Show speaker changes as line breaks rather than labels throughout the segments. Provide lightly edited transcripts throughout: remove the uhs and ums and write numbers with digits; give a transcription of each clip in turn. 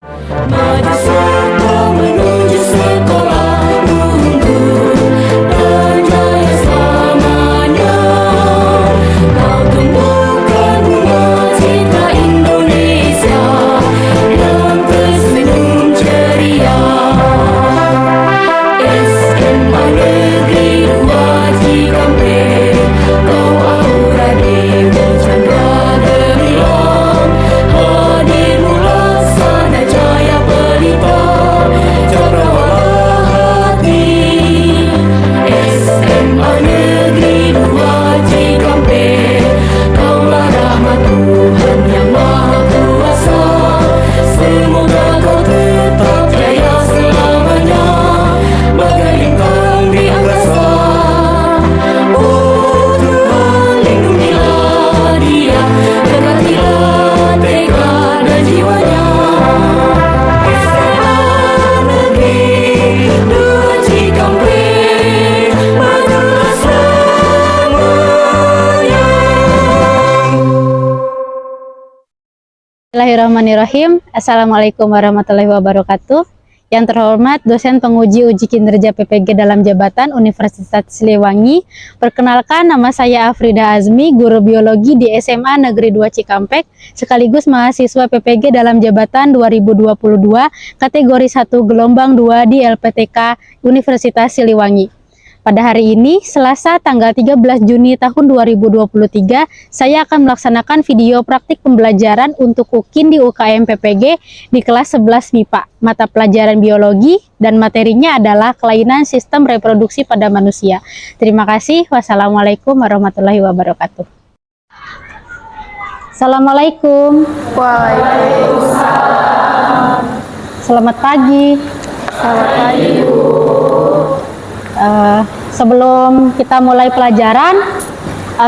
Maju serta menuju sekolah unggul dan jaya selamanya. Kau tumbuhkan bunga citra Indonesia yang tersenyum ceria. SMA Negeri 2 Cikampek, kau aura dewa chandra gemilang. Hadirmu laksana jaya pelita, cakrawala hati. SMA Negeri 2 Cikampek, kaulah rahmat Tuhan yang Maha Kuasa. Semoga kau tetap jaya selamanya, bagai bintang di angkasa. Oh Tuhan, lindungilah dia, berkatilah tekad dan jiwanya. SMA Negeri 2 Cikampek, majulah selamanya.
Bismillahirrahmanirrahim. Assalamualaikum warahmatullahi wabarakatuh. Yang terhormat dosen penguji uji kinerja PPG dalam jabatan Universitas Siliwangi. Perkenalkan, nama saya Afrida Azmi, guru biologi di SMA Negeri 2 Cikampek, sekaligus mahasiswa PPG dalam jabatan 2022 kategori 1 gelombang 2 di LPTK Universitas Siliwangi. Pada hari ini, Selasa tanggal 13 Juni tahun 2023, saya akan melaksanakan video praktik pembelajaran untuk UKIN di UKM PPG di kelas 11 MIPA. Mata pelajaran biologi dan materinya adalah kelainan sistem reproduksi pada manusia. Terima kasih. Wassalamualaikum warahmatullahi wabarakatuh. Assalamualaikum.
Waalaikumsalam.
Selamat pagi.
Selamat pagi, Bu.
Sebelum kita mulai pelajaran,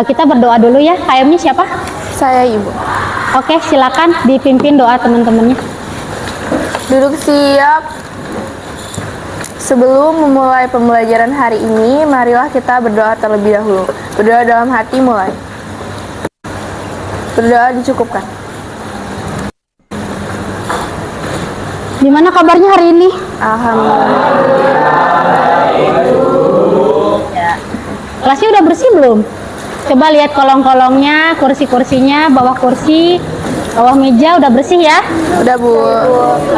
kita berdoa dulu ya. KM-nya siapa?
Saya Ibu.
Oke, silakan dipimpin doa teman-temannya.
Duduk siap. Sebelum memulai pembelajaran hari ini, marilah kita berdoa terlebih dahulu. Berdoa dalam hati mulai. Berdoa dicukupkan.
Gimana kabarnya hari ini?
Alhamdulillah.
Kelasnya udah bersih belum? Coba lihat kolong-kolongnya, kursi-kursinya, bawah kursi, bawah meja udah bersih ya?
Udah, Bu.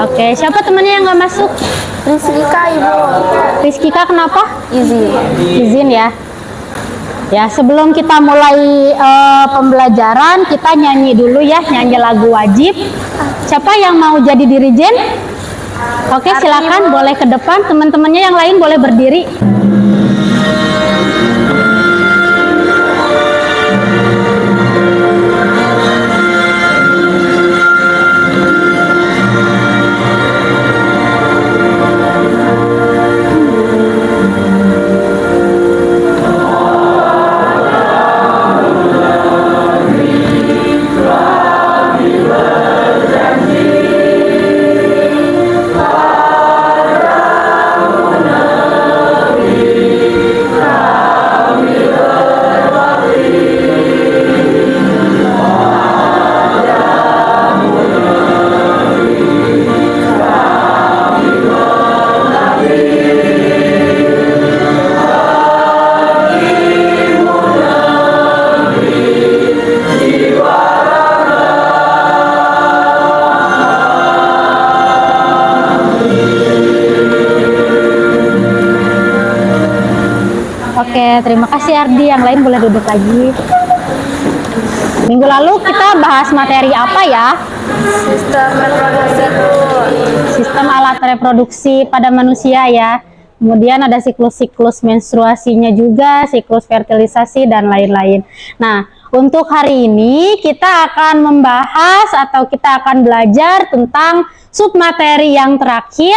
Oke, siapa temannya yang nggak masuk?
Rizkika, Ibu.
Rizkika kenapa?
Izin.
Izin ya. Ya, sebelum kita mulai pembelajaran, kita nyanyi dulu ya, nyanyi lagu wajib. Siapa yang mau jadi dirijen? Oke, silakan boleh ke depan, teman-temannya yang lain boleh berdiri. Oke, terima kasih Ardi. Yang lain boleh duduk lagi. Minggu lalu kita bahas materi apa ya?
Sistem reproduksi.
Sistem alat reproduksi pada manusia ya. Kemudian ada siklus-siklus menstruasinya juga, siklus fertilisasi dan lain-lain. Nah, untuk hari ini kita akan membahas atau kita akan belajar tentang submateri yang terakhir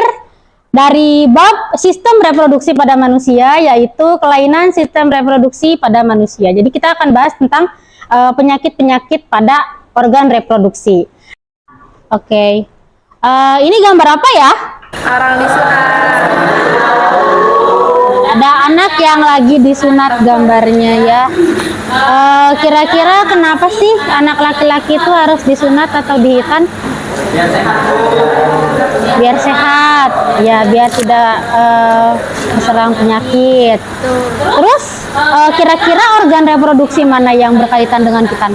dari bab sistem reproduksi pada manusia, yaitu kelainan sistem reproduksi pada manusia. Jadi kita akan bahas tentang penyakit-penyakit pada organ reproduksi. Oke. Ini gambar apa ya?
Orang disunat.
Ada anak yang lagi disunat gambarnya ya. Kira-kira kenapa sih anak laki-laki itu harus disunat atau dihitan? biar sehat, ya biar tidak terserang penyakit. Terus kira-kira organ reproduksi mana yang berkaitan dengan kita?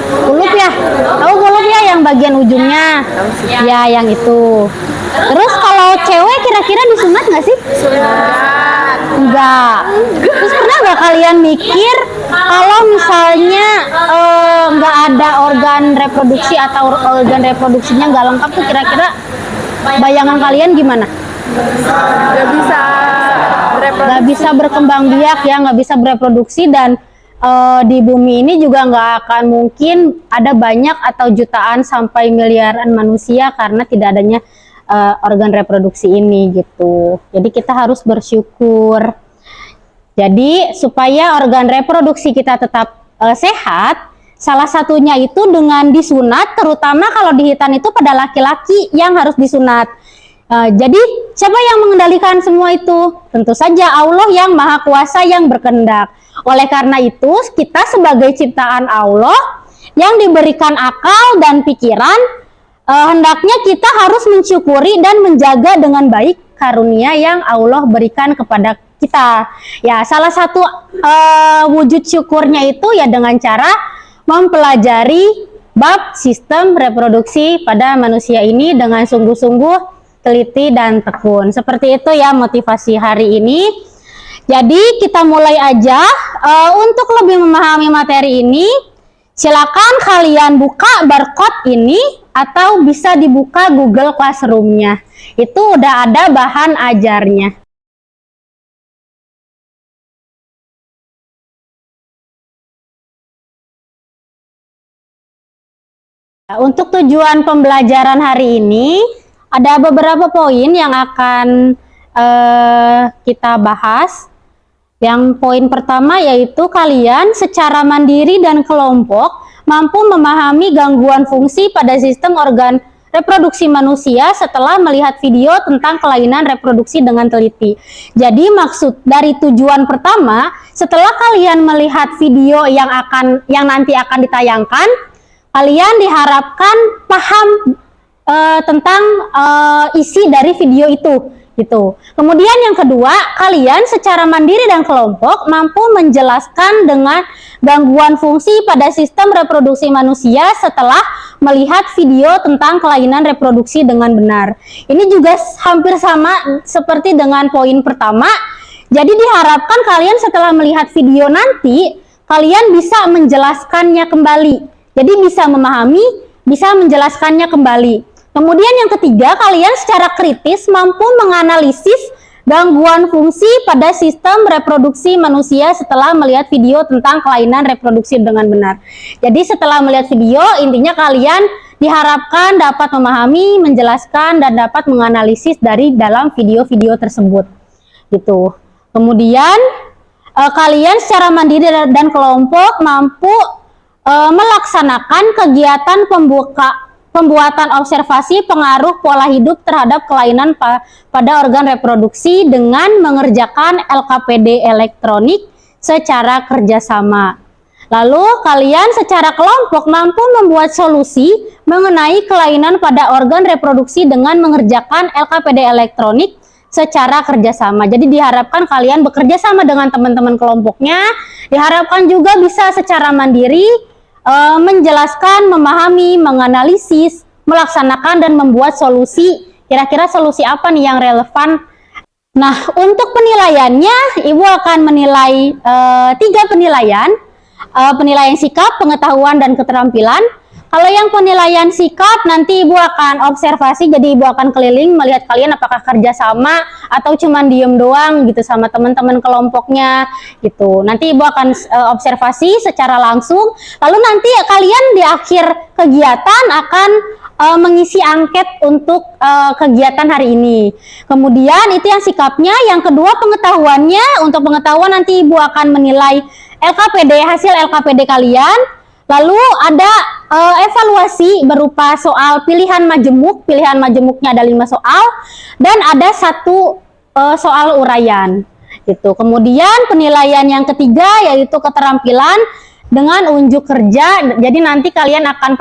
Kulup ya, tahu kulup ya yang bagian ujungnya, ya yang itu. Terus kalau cewek kira-kira disunat nggak sih? Enggak. Terus pernah nggak kalian mikir kalau misalnya nggak ada organ reproduksi atau organ reproduksinya nggak lengkap tuh kira-kira bayangan kalian gimana? Nggak bisa berkembang biak ya, nggak bisa bereproduksi, dan di bumi ini juga nggak akan mungkin ada banyak atau jutaan sampai miliaran manusia karena tidak adanya organ reproduksi ini gitu. Jadi kita harus bersyukur. Jadi supaya organ reproduksi kita tetap sehat, salah satunya itu dengan disunat, terutama kalau di Hitan itu pada laki-laki yang harus disunat. Jadi siapa yang mengendalikan semua itu? Tentu saja Allah yang Maha Kuasa yang berkehendak. Oleh karena itu kita sebagai ciptaan Allah yang diberikan akal dan pikiran, hendaknya kita harus mensyukuri dan menjaga dengan baik karunia yang Allah berikan kepada kita. Ya, salah satu wujud syukurnya itu ya dengan cara mempelajari bab sistem reproduksi pada manusia ini dengan sungguh-sungguh, teliti dan tekun. Seperti itu ya motivasi hari ini. Jadi kita mulai aja. Untuk lebih memahami materi ini, silakan kalian buka barcode ini atau bisa dibuka Google Classroom-nya. Itu udah ada bahan ajarnya. Untuk tujuan pembelajaran hari ini, ada beberapa poin yang akan kita bahas. Yang poin pertama yaitu kalian secara mandiri dan kelompok mampu memahami gangguan fungsi pada sistem organ reproduksi manusia setelah melihat video tentang kelainan reproduksi dengan teliti. Jadi maksud dari tujuan pertama, setelah kalian melihat video yang nanti akan ditayangkan, kalian diharapkan paham tentang isi dari video itu gitu. Kemudian yang kedua, kalian secara mandiri dan kelompok mampu menjelaskan dengan gangguan fungsi pada sistem reproduksi manusia setelah melihat video tentang kelainan reproduksi dengan benar. Ini juga hampir sama seperti dengan poin pertama. Jadi diharapkan kalian setelah melihat video nanti, kalian bisa menjelaskannya kembali. Jadi bisa memahami, bisa menjelaskannya kembali. Kemudian yang ketiga, kalian secara kritis mampu menganalisis gangguan fungsi pada sistem reproduksi manusia setelah melihat video tentang kelainan reproduksi dengan benar. Jadi setelah melihat video, intinya kalian diharapkan dapat memahami, menjelaskan, dan dapat menganalisis dari dalam video-video tersebut. Gitu. Kemudian kalian secara mandiri dan kelompok mampu melaksanakan kegiatan pembuatan observasi pengaruh pola hidup terhadap kelainan pada organ reproduksi dengan mengerjakan LKPD elektronik secara kerjasama. Lalu kalian secara kelompok mampu membuat solusi mengenai kelainan pada organ reproduksi dengan mengerjakan LKPD elektronik secara kerjasama. Jadi diharapkan kalian bekerja sama dengan teman-teman kelompoknya, diharapkan juga bisa secara mandiri menjelaskan, memahami, menganalisis, melaksanakan dan membuat solusi. Kira-kira solusi apa nih yang relevan? Nah, untuk penilaiannya, Ibu akan menilai 3 penilaian. Penilaian sikap, pengetahuan, dan keterampilan. Kalau yang penilaian sikap, nanti Ibu akan observasi, jadi Ibu akan keliling melihat kalian apakah kerjasama atau cuman diem doang gitu sama teman-teman kelompoknya gitu. Nanti Ibu akan observasi secara langsung, lalu nanti kalian di akhir kegiatan akan mengisi angket untuk kegiatan hari ini. Kemudian itu yang sikapnya. Yang kedua pengetahuannya, untuk pengetahuan nanti Ibu akan menilai LKPD, hasil LKPD kalian. Lalu ada evaluasi berupa soal pilihan majemuk. Pilihan majemuknya ada 5 soal dan ada 1 soal uraian gitu. Kemudian penilaian yang ketiga yaitu keterampilan dengan unjuk kerja. Jadi nanti kalian akan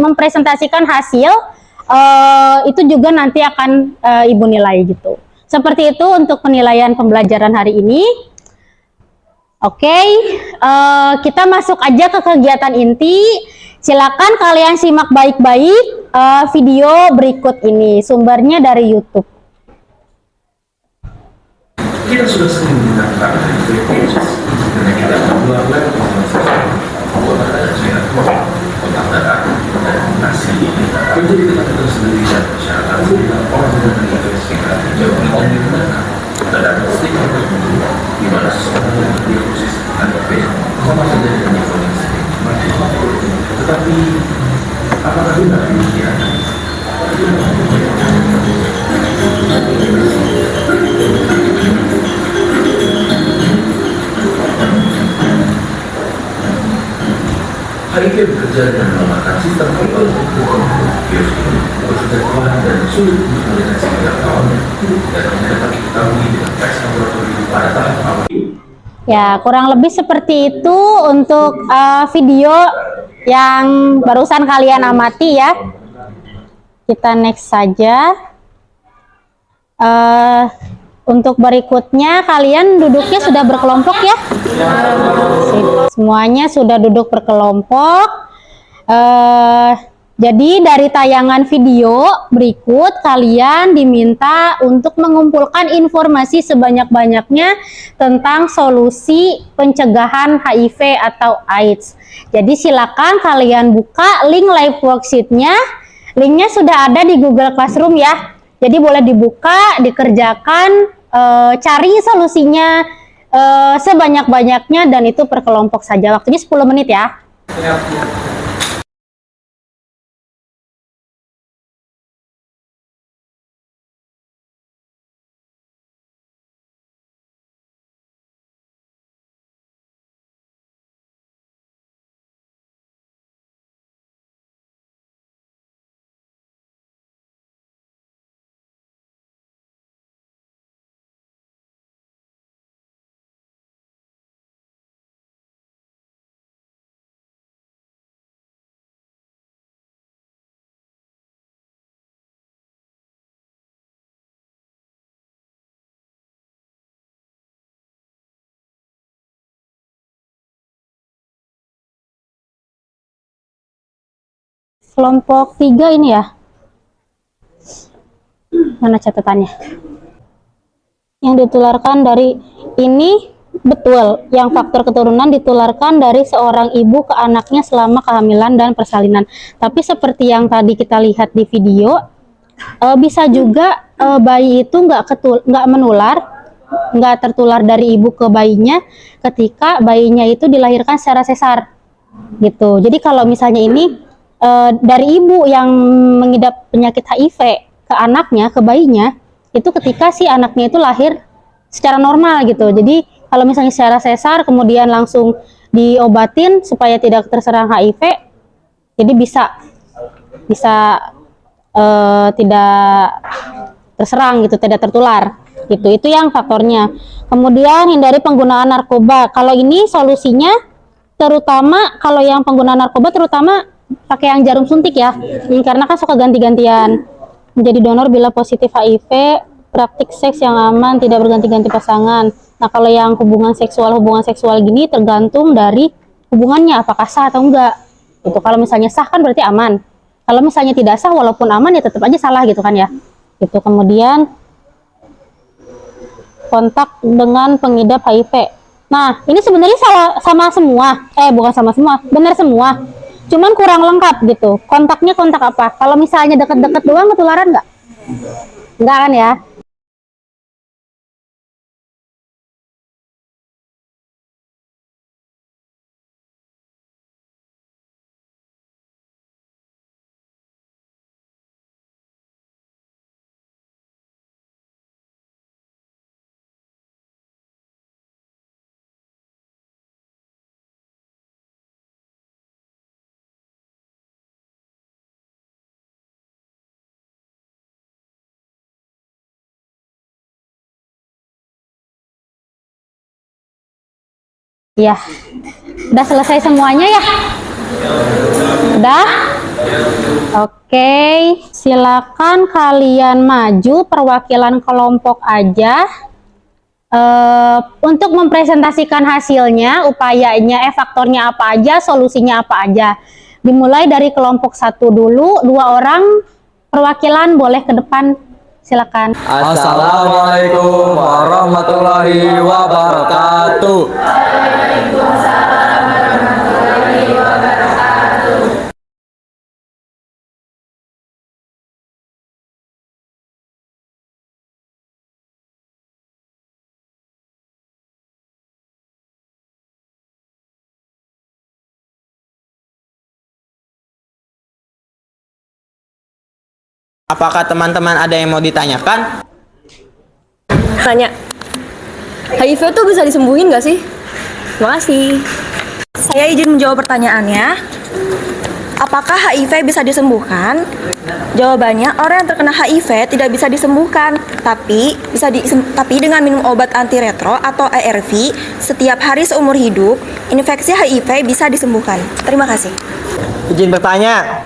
mempresentasikan hasil itu juga nanti akan Ibu nilai gitu. Seperti itu untuk penilaian pembelajaran hari ini. Oke, kita masuk aja ke kegiatan inti. Silakan kalian simak baik-baik video berikut ini. Sumbernya dari YouTube.
Kita sudah sering mendengar karena kita melakukan kontak darah dan nasi menjadi tempat tersendiri dan masyarakat orang dengan penyakit sekitar jauh lebih digunakan terhadap stigma tertentu di mana seseorang yang berdiagnosis HIV sama saja dengan diagnosis tetapi apakah benar demikian? HIV bekerja dengan melemahkan sistem imun virus ini bekerja kuat dan sulit untuk mendeteksi pada awalnya dan hanya dapat diketahui dengan tes laboratorium pada tahap awal.
Ya, kurang lebih seperti itu untuk video yang barusan kalian amati ya. Kita next saja. Untuk berikutnya kalian duduknya sudah berkelompok ya. Semuanya sudah duduk berkelompok. Jadi dari tayangan video berikut kalian diminta untuk mengumpulkan informasi sebanyak-banyaknya tentang solusi pencegahan HIV atau AIDS. Jadi silakan kalian buka link live worksheet-nya. Linknya sudah ada di Google Classroom ya. Jadi boleh dibuka, dikerjakan, cari solusinya sebanyak-banyaknya dan itu per kelompok saja. Waktunya 10 menit ya. Kelompok 3 ini ya. Mana catatannya? Yang ditularkan dari ini betul, yang faktor keturunan ditularkan dari seorang ibu ke anaknya selama kehamilan dan persalinan. Tapi seperti yang tadi kita lihat di video, bisa juga bayi itu nggak menular, nggak tertular dari ibu ke bayinya ketika bayinya itu dilahirkan secara sesar gitu. Jadi kalau misalnya ini dari ibu yang mengidap penyakit HIV ke anaknya, ke bayinya, itu ketika si anaknya itu lahir secara normal gitu. Jadi kalau misalnya secara sesar kemudian langsung diobatin supaya tidak terserang HIV, jadi bisa tidak terserang gitu, tidak tertular gitu. Itu yang faktornya. Kemudian hindari penggunaan narkoba. Kalau ini solusinya terutama kalau yang pengguna narkoba terutama pakai yang jarum suntik ya, karena kan suka ganti-gantian. Menjadi donor bila positif HIV, praktik seks yang aman, tidak berganti-ganti pasangan. Nah kalau yang hubungan seksual gini tergantung dari hubungannya apakah sah atau enggak. Itu kalau misalnya sah kan berarti aman. Kalau misalnya tidak sah walaupun aman ya tetap aja salah gitu kan ya. Itu kemudian kontak dengan pengidap HIV. Nah ini sebenarnya sama semua, bukan sama semua, benar semua. Cuman kurang lengkap gitu. Kontaknya kontak apa? Kalau misalnya deket-deket doang ketularan nggak? Nggak kan ya? Ya, udah selesai semuanya ya? Udah? Oke, silakan kalian maju perwakilan kelompok aja untuk mempresentasikan hasilnya, upayanya, faktornya apa aja, solusinya apa aja. Dimulai dari kelompok 1 dulu, 2 orang perwakilan boleh ke depan, silakan.
Assalamualaikum warahmatullahi wabarakatuh.
Apakah teman-teman ada yang mau ditanyakan?
Tanya, HIV itu bisa disembuhin nggak sih? Makasih. Saya izin menjawab pertanyaannya. Apakah HIV bisa disembuhkan? Jawabannya, orang yang terkena HIV tidak bisa disembuhkan, tapi dengan minum obat antiretro atau ARV setiap hari seumur hidup, infeksi HIV bisa disembuhkan. Terima kasih.
Izin bertanya,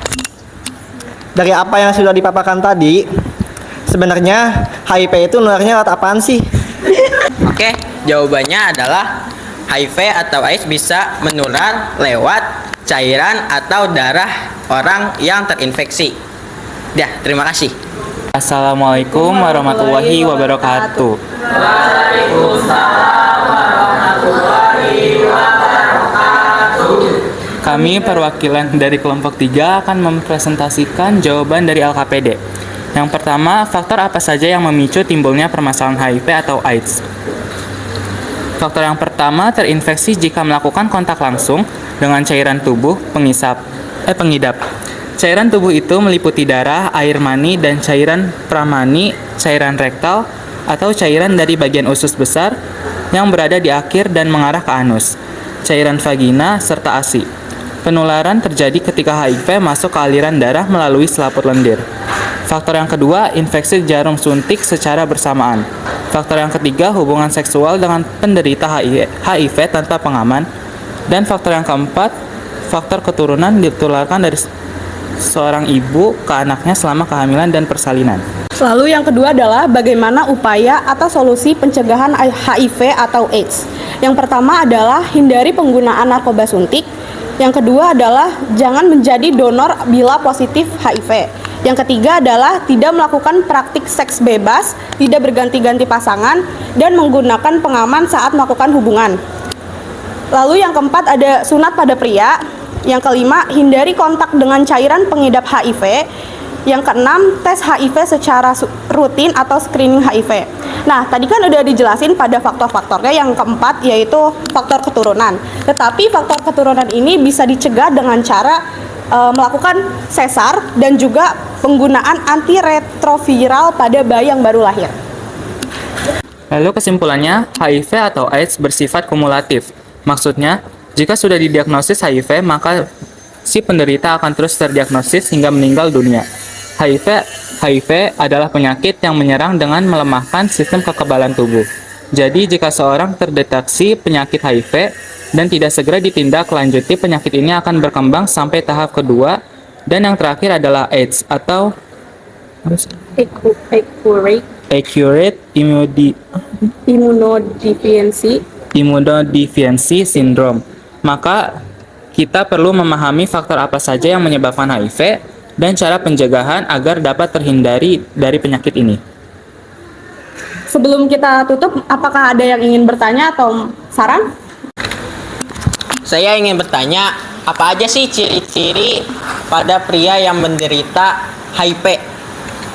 dari apa yang sudah dipaparkan tadi, sebenarnya HIV itu nularnya lewat apaan sih?
Oke, jawabannya adalah HIV atau AIDS bisa menular lewat cairan atau darah orang yang terinfeksi. Ya, terima kasih.
Assalamualaikum warahmatullahi wabarakatuh. Kami perwakilan dari kelompok 3 akan mempresentasikan jawaban dari LKPD. Yang pertama, faktor apa saja yang memicu timbulnya permasalahan HIV atau AIDS? Faktor yang pertama, terinfeksi jika melakukan kontak langsung dengan cairan tubuh pengidap. Cairan tubuh itu meliputi darah, air mani, dan cairan pramani, cairan rektal, atau cairan dari bagian usus besar yang berada di akhir dan mengarah ke anus, cairan vagina, serta ASI. Penularan terjadi ketika HIV masuk ke aliran darah melalui selaput lendir. Faktor yang kedua, infeksi jarum suntik secara bersamaan. Faktor yang ketiga, hubungan seksual dengan penderita HIV tanpa pengaman. Dan faktor yang keempat, faktor keturunan ditularkan dari seorang ibu ke anaknya selama kehamilan dan persalinan.
Lalu yang kedua adalah bagaimana upaya atau solusi pencegahan HIV atau AIDS. Yang pertama adalah hindari penggunaan narkoba suntik. Yang kedua adalah jangan menjadi donor bila positif HIV. Yang ketiga adalah tidak melakukan praktik seks bebas, tidak berganti-ganti pasangan, dan menggunakan pengaman saat melakukan hubungan. Lalu yang keempat ada sunat pada pria. Yang kelima, hindari kontak dengan cairan pengidap HIV. Yang keenam, tes HIV secara rutin atau screening HIV. Nah, tadi kan udah dijelasin pada faktor-faktornya. Yang keempat yaitu faktor keturunan. Tetapi faktor keturunan ini bisa dicegah dengan cara melakukan sesar dan juga penggunaan antiretroviral pada bayi yang baru lahir.
Lalu kesimpulannya, HIV atau AIDS bersifat kumulatif. Maksudnya, jika sudah didiagnosis HIV, maka si penderita akan terus terdiagnosis hingga meninggal dunia. HIV adalah penyakit yang menyerang dengan melemahkan sistem kekebalan tubuh. Jadi, jika seorang terdeteksi penyakit HIV dan tidak segera ditindaklanjuti, penyakit ini akan berkembang sampai tahap kedua, dan yang terakhir adalah AIDS atau acute immunodeficiency syndrome. Maka kita perlu memahami faktor apa saja yang menyebabkan HIV dan cara pencegahan agar dapat terhindari dari penyakit ini.
Sebelum kita tutup, apakah ada yang ingin bertanya atau saran?
Saya ingin bertanya, apa aja sih ciri-ciri pada pria yang menderita HIV?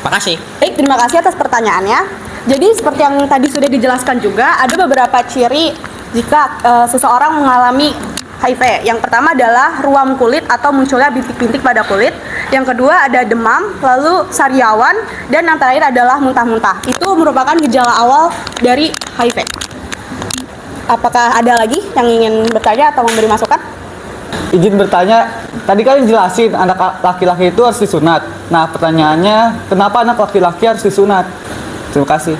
Makasih.
Baik, terima kasih atas pertanyaannya. Jadi seperti yang tadi sudah dijelaskan juga, ada beberapa ciri jika seseorang mengalami HIV. Yang pertama adalah ruam kulit atau munculnya bintik-bintik pada kulit. Yang kedua ada demam, lalu sariawan, dan yang terakhir adalah muntah-muntah. Itu merupakan gejala awal dari HIV. Apakah ada lagi yang ingin bertanya atau memberi masukan?
Izin bertanya, tadi kan jelasin anak laki-laki itu harus disunat. Nah, pertanyaannya, kenapa anak laki-laki harus disunat? Terima kasih.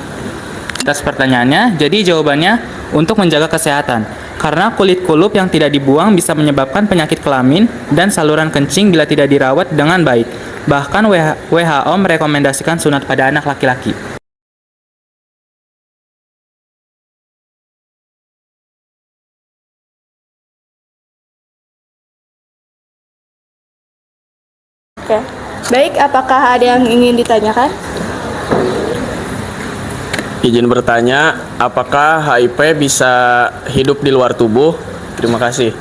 Atas pertanyaannya, jadi jawabannya untuk menjaga kesehatan. Karena kulit kulup yang tidak dibuang bisa menyebabkan penyakit kelamin dan saluran kencing bila tidak dirawat dengan baik. Bahkan WHO merekomendasikan sunat pada anak laki-laki.
Oke. Baik, apakah ada yang ingin ditanyakan?
Izin bertanya, apakah HIV bisa hidup di luar tubuh? Terima kasih.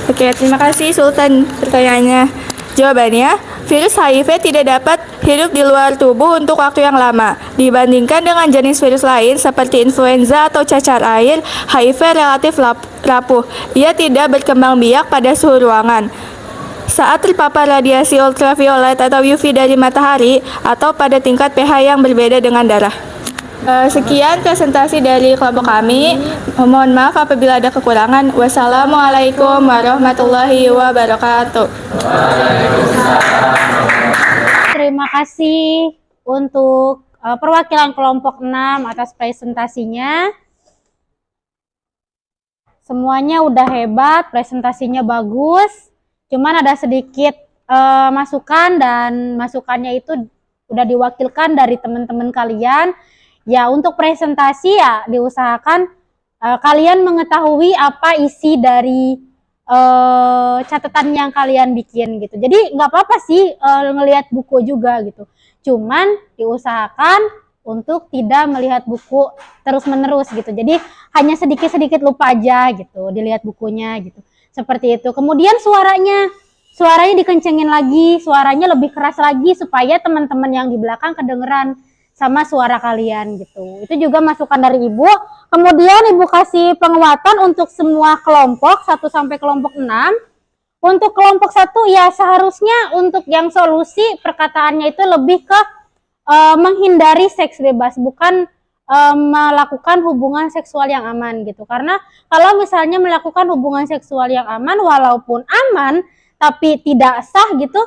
Oke, terima kasih Sultan pertanyaannya. Jawabannya, virus HIV tidak dapat hidup di luar tubuh untuk waktu yang lama. Dibandingkan dengan jenis virus lain seperti influenza atau cacar air, HIV relatif rapuh. Ia tidak berkembang biak pada suhu ruangan. Saat terpapar radiasi ultraviolet atau UV dari matahari atau pada tingkat pH yang berbeda dengan darah. Sekian presentasi dari kelompok kami. Mohon maaf apabila ada kekurangan. Wassalamualaikum warahmatullahi wabarakatuh.
Terima kasih untuk perwakilan kelompok 6 atas presentasinya. Semuanya udah hebat, presentasinya bagus. Cuman ada sedikit masukan, dan masukannya itu udah diwakilkan dari teman-teman kalian. Ya, untuk presentasi ya diusahakan kalian mengetahui apa isi dari catatan yang kalian bikin gitu. Jadi nggak apa-apa sih ngelihat buku juga gitu. Cuman diusahakan untuk tidak melihat buku terus-menerus gitu. Jadi hanya sedikit-sedikit lupa aja gitu, dilihat bukunya gitu. Seperti itu. Kemudian suaranya dikencengin lagi, suaranya lebih keras lagi supaya teman-teman yang di belakang kedengeran sama suara kalian gitu. Itu juga masukan dari Ibu. Kemudian Ibu kasih penguatan untuk semua kelompok 1 sampai kelompok 6. Untuk kelompok 1 ya seharusnya untuk yang solusi perkataannya itu lebih ke menghindari seks bebas, bukan melakukan hubungan seksual yang aman gitu. Karena kalau misalnya melakukan hubungan seksual yang aman, walaupun aman tapi tidak sah gitu,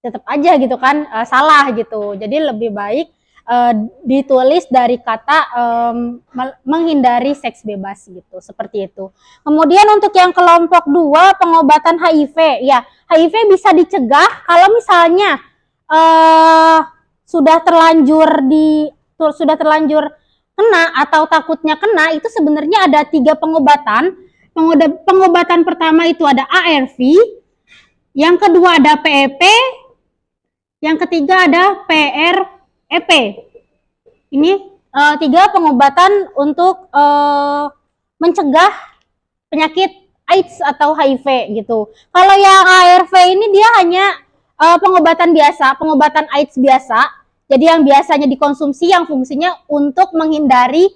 tetap aja gitu kan salah gitu. Jadi lebih baik ditulis dari kata menghindari seks bebas gitu, seperti itu. Kemudian untuk yang kelompok 2 pengobatan HIV, ya HIV bisa dicegah kalau misalnya sudah terlanjur kena atau takutnya kena. Itu sebenarnya ada 3 pengobatan. Pengobatan pertama itu ada ARV, yang kedua ada PEP, yang ketiga ada PREP. Ini 3 pengobatan untuk mencegah penyakit AIDS atau HIV gitu. Kalau yang ARV ini dia hanya pengobatan biasa, pengobatan AIDS biasa. Jadi yang biasanya dikonsumsi yang fungsinya untuk menghindari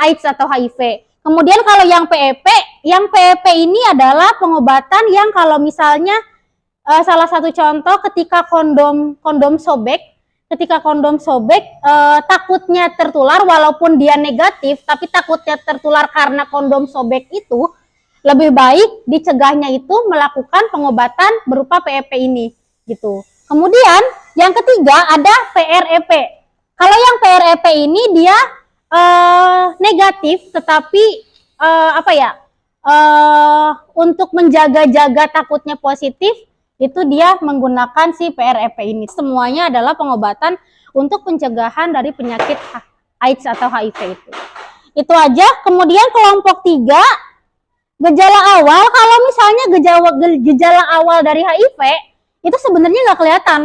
AIDS atau HIV. Kemudian kalau yang PEP ini adalah pengobatan yang kalau misalnya salah satu contoh ketika kondom sobek, takutnya tertular walaupun dia negatif, tapi takutnya tertular karena kondom sobek itu, lebih baik dicegahnya itu melakukan pengobatan berupa PEP ini gitu. Kemudian yang ketiga ada PREP. Kalau yang PREP ini dia negatif, tetapi untuk menjaga-jaga takutnya positif, itu dia menggunakan si PREP ini. Semuanya adalah pengobatan untuk pencegahan dari penyakit AIDS atau HIV itu. Itu aja. Kemudian kelompok 3, gejala awal. Kalau misalnya gejala awal dari HIV itu sebenarnya nggak kelihatan.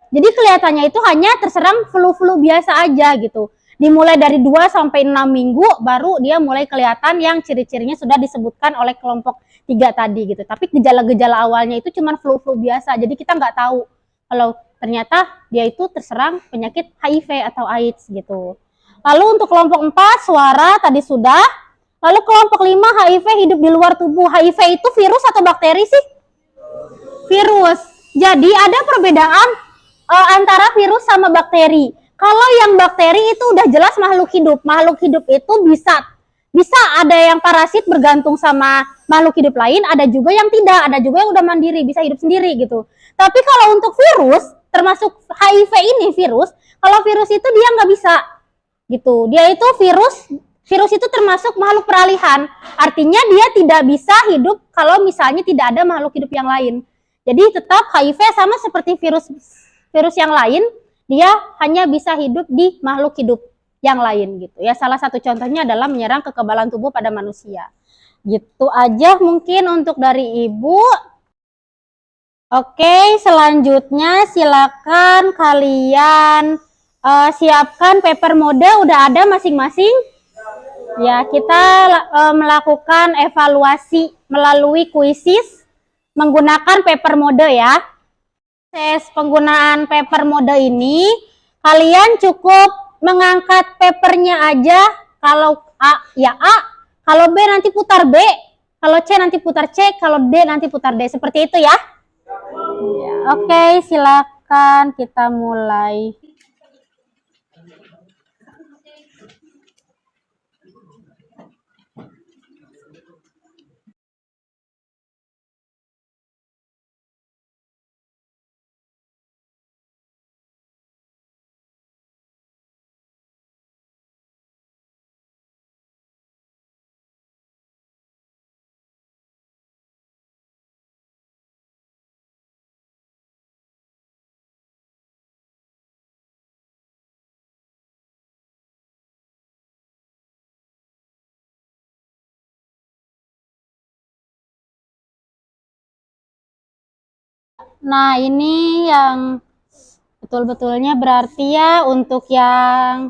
Jadi kelihatannya itu hanya terserang flu-flu biasa aja gitu. Dimulai dari 2 sampai 6 minggu baru dia mulai kelihatan yang ciri-cirinya sudah disebutkan oleh kelompok 3 tadi gitu. Tapi gejala-gejala awalnya itu cuma flu-flu biasa. Jadi kita nggak tahu kalau ternyata dia itu terserang penyakit HIV atau AIDS gitu. Lalu untuk kelompok 4 suara tadi sudah. Lalu kelompok 5 HIV hidup di luar tubuh. HIV itu virus atau bakteri sih? Virus. Jadi ada perbedaan antara virus sama bakteri. Kalau yang bakteri itu udah jelas makhluk hidup. Makhluk hidup itu bisa ada yang parasit bergantung sama makhluk hidup lain, ada juga yang tidak, ada juga yang udah mandiri, bisa hidup sendiri gitu. Tapi kalau untuk virus, termasuk HIV ini virus, kalau virus itu dia nggak bisa gitu. Dia itu virus virus itu termasuk makhluk peralihan. Artinya dia tidak bisa hidup kalau misalnya tidak ada makhluk hidup yang lain. Jadi tetap HIV sama seperti virus yang lain, dia hanya bisa hidup di makhluk hidup yang lain gitu ya. Salah satu contohnya adalah menyerang kekebalan tubuh pada manusia. Gitu aja mungkin untuk dari Ibu. Oke, selanjutnya silakan kalian siapkan paper mode, udah ada masing-masing. Ya, kita melakukan evaluasi melalui kuisis menggunakan paper mode ya. Proses penggunaan paper mode ini, kalian cukup mengangkat papernya aja. Kalau A ya A, kalau B nanti putar B, kalau C nanti putar C, kalau D nanti putar D. Seperti itu ya. Ya, oke, silakan kita mulai. Nah, ini yang betul-betulnya berarti ya untuk yang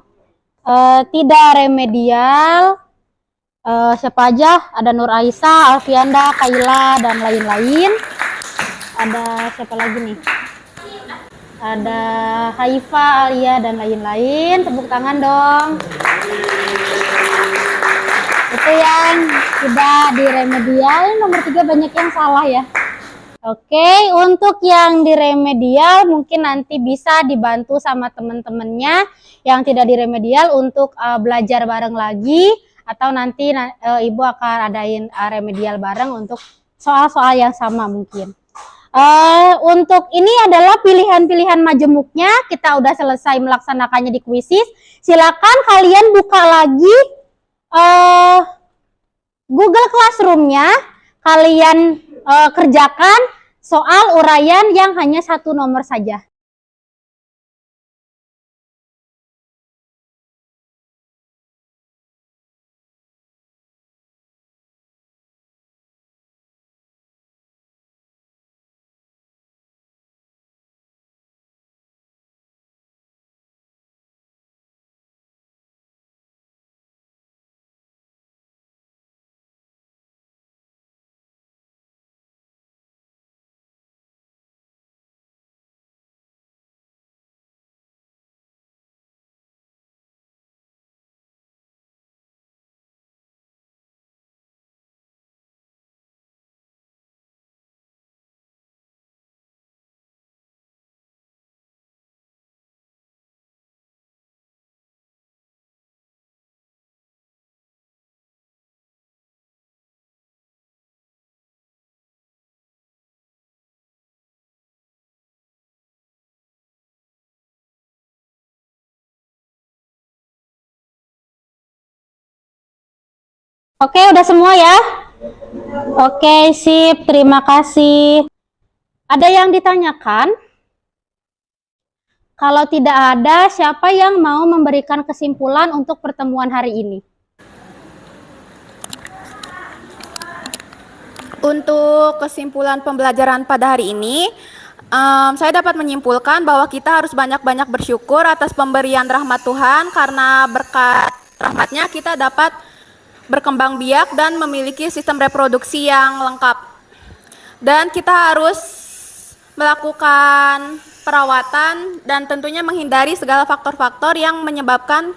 tidak remedial, siapa aja? Ada Nur Aisyah, Alfianda, Kaila, dan lain-lain. Ada siapa lagi nih? Ada Haifa, Alia, dan lain-lain. Tepuk tangan dong. Itu yang tidak diremedial. Nomor 3 banyak yang salah ya. Oke, untuk yang diremedial mungkin nanti bisa dibantu sama teman-temannya yang tidak diremedial untuk belajar bareng lagi, atau nanti Ibu akan adain remedial bareng untuk soal-soal yang sama mungkin. Untuk ini adalah pilihan-pilihan majemuknya, kita udah selesai melaksanakannya di kuisis. Silakan kalian buka lagi Google Classroom-nya, kalian kerjakan soal uraian yang hanya 1 nomor saja. Oke, udah semua ya? Oke, sip. Terima kasih. Ada yang ditanyakan? Kalau tidak ada, siapa yang mau memberikan kesimpulan untuk pertemuan hari ini?
Untuk kesimpulan pembelajaran pada hari ini, saya dapat menyimpulkan bahwa kita harus banyak-banyak bersyukur atas pemberian rahmat Tuhan, karena berkat rahmatnya kita dapat berkembang biak dan memiliki sistem reproduksi yang lengkap. Dan kita harus melakukan perawatan dan tentunya menghindari segala faktor-faktor yang menyebabkan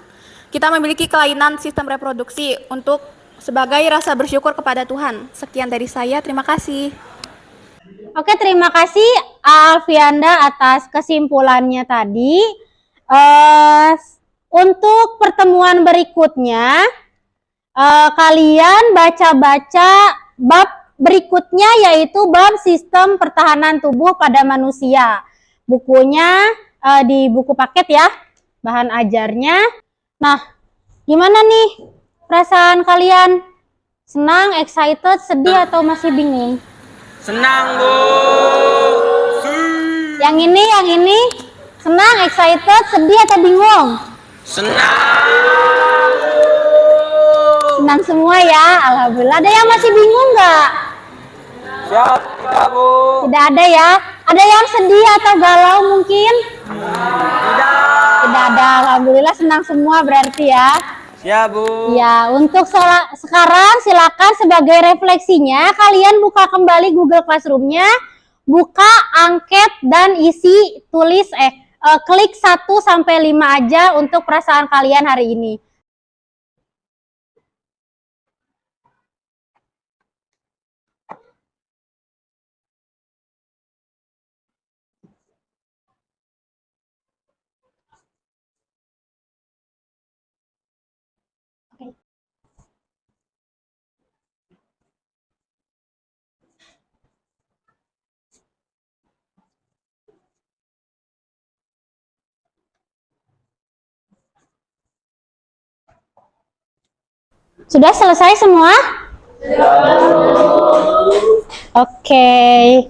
kita memiliki kelainan sistem reproduksi untuk sebagai rasa bersyukur kepada Tuhan. Sekian dari saya, terima kasih.
Oke, terima kasih Alfianda atas kesimpulannya tadi. Untuk pertemuan berikutnya, kalian baca-baca bab berikutnya, yaitu bab sistem pertahanan tubuh pada manusia. Bukunya di buku paket ya, bahan ajarnya. Nah, gimana nih perasaan kalian? Senang, excited, sedih, atau masih bingung?
Senang, Bu.
Yang ini. Senang, excited, sedih, atau bingung?
Senang.
Senang semua ya, alhamdulillah. Ada yang masih bingung nggak?
Siap, Bu.
Tidak ada ya. Ada yang sedih atau galau mungkin? Tidak ada, alhamdulillah senang semua berarti ya.
Siap, Bu.
Ya, untuk sekarang silakan sebagai refleksinya kalian buka kembali Google Classroom-nya, buka angket dan isi tulis klik 1 sampai 5 aja untuk perasaan kalian hari ini. Sudah selesai semua? Oke,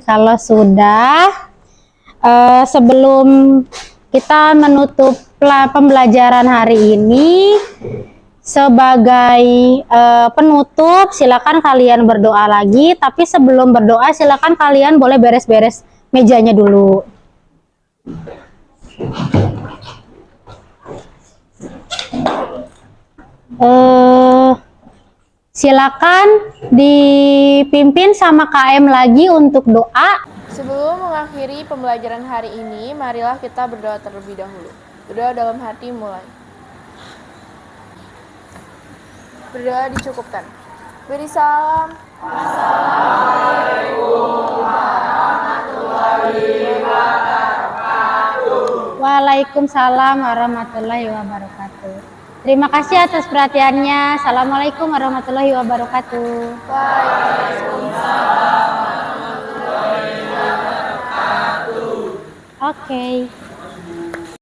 kalau sudah, sebelum kita menutup pembelajaran hari ini, sebagai penutup, silakan kalian berdoa lagi. Tapi sebelum berdoa, silakan kalian boleh beres-beres mejanya dulu. Silakan dipimpin sama KM lagi untuk doa.
Sebelum mengakhiri pembelajaran hari ini, marilah kita berdoa terlebih dahulu. Berdoa dalam hati mulai. Berdoa dicukupkan. Beri salam. Assalamualaikum warahmatullahi wabarakatuh.
Waalaikumsalam warahmatullahi wabarakatuh. Terima kasih atas perhatiannya. Assalamualaikum warahmatullahi wabarakatuh.
Waalaikumsalam warahmatullahi wabarakatuh.
Oke.